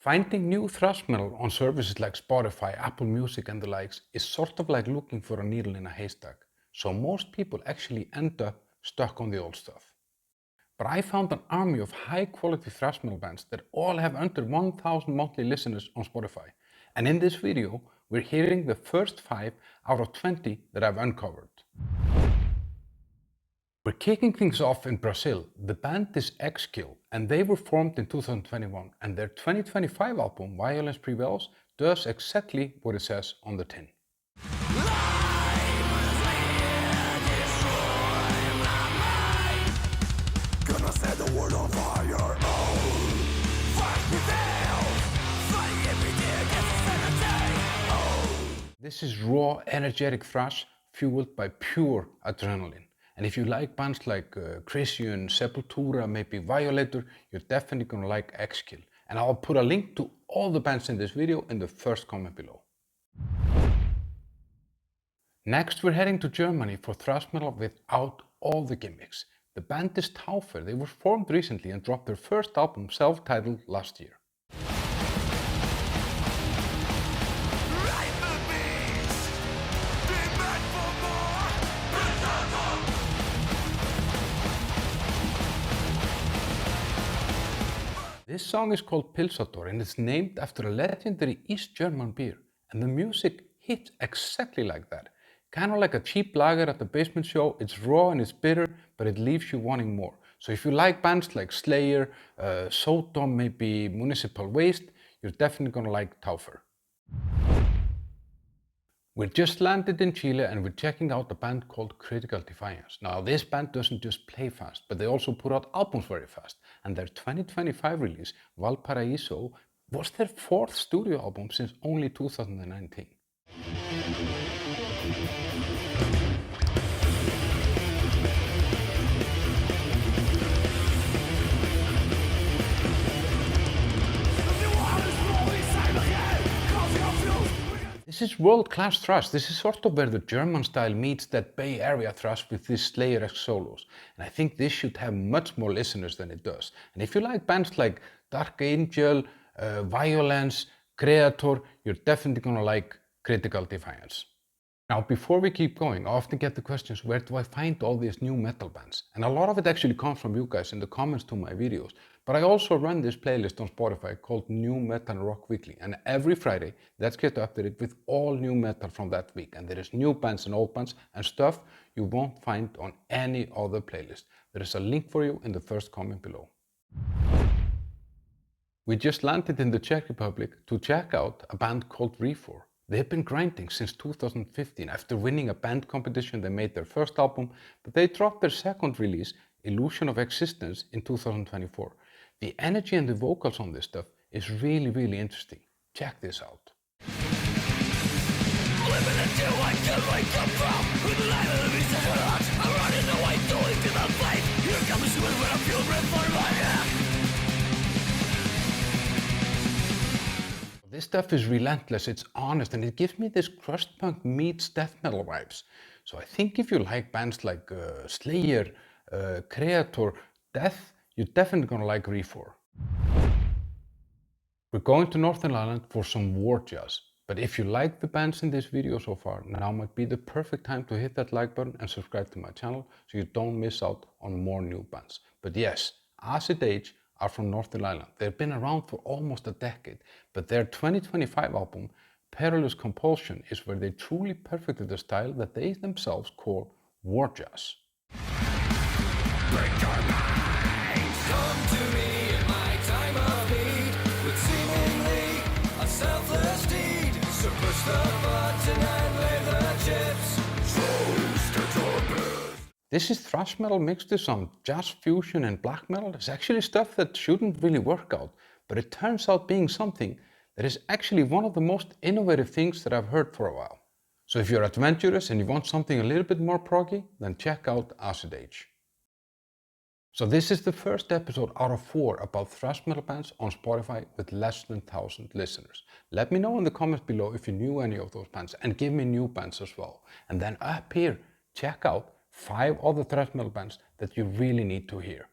Finding new thrash metal on services like Spotify, Apple Music and the likes is sort of like looking for a needle in a haystack. So most people actually end up stuck on the old stuff. But I found an army of high quality thrash metal bands that all have under 1000 monthly listeners on Spotify. And in this video, we're hearing the first 5 out of 20 that I've uncovered. We're kicking things off in Brazil. The band is X-Kill and they were formed in 2021 and their 2025 album Violence Prevails does exactly what it says on the tin. This is raw, energetic thrash fueled by pure adrenaline. And if you like bands like Kreator, Sepultura, maybe Violator, you're definitely gonna like X-Kill. And I'll put a link to all the bands in this video in the first comment below. Next, we're heading to Germany for thrash metal without all the gimmicks. The band is Taufer. They were formed recently and dropped their first album, self-titled, last year. This song is called Pilsator and it's named after a legendary East German beer. And the music hits exactly like that. Kind of like a cheap lager at the basement show. It's raw and it's bitter, but it leaves you wanting more. So if you like bands like Slayer, Sodom, maybe Municipal Waste, you're definitely gonna like Taufer. We just landed in Chile and we're checking out a band called Critical Defiance. Now this band doesn't just play fast, but they also put out albums very fast. And their 2025 release, Valparaiso, was their 4th studio album since only 2019. This is world-class thrash. This is sort of where the German style meets that Bay Area thrash with these Slayer-esque solos. And I think this should have much more listeners than it does. And if you like bands like Dark Angel, Violence, Kreator, you're definitely gonna like Critical Defiance. Now, before we keep going, I often get the questions, where do I find all these new metal bands? And a lot of it actually comes from you guys in the comments to my videos. But I also run this playlist on Spotify called New Metal Rock Weekly. And every Friday, that gets updated with all new metal from that week. And there is new bands and old bands and stuff you won't find on any other playlist. There is a link for you in the first comment below. We just landed in the Czech Republic to check out a band called Kreator. They've been grinding since 2015. After winning a band competition, they made their first album, but they dropped their second release, Illusion of Existence, in 2024. The energy and the vocals on this stuff is really interesting. Check this out. This stuff is relentless, it's honest, and it gives me this crust punk meets death metal vibes. So I think if you like bands like Slayer, Kreator, Death, you're definitely gonna like Kreator. We're going to Northern Ireland for some war jazz. But if you like the bands in this video so far, now might be the perfect time to hit that like button and subscribe to my channel so you don't miss out on more new bands. But yes, Acid Age are from Northern Ireland. They've been around for almost a decade, but their 2025 album, Perilous Compulsion, is where they truly perfected the style that they themselves call war jazz. Break your minds, come to me in my time of need, with seemingly a selfless deed. So push the button and lay the chips. This is thrash metal mixed with some jazz fusion and black metal. It's actually stuff that shouldn't really work out, but it turns out being something that is actually one of the most innovative things that I've heard for a while. So if you're adventurous and you want something a little bit more proggy, then check out Acid Age. So this is the first episode out of 4 about thrash metal bands on Spotify with less than 1000 listeners. Let me know in the comments below if you knew any of those bands and give me new bands as well. And then up here, check out 5 other thrash metal bands that you really need to hear.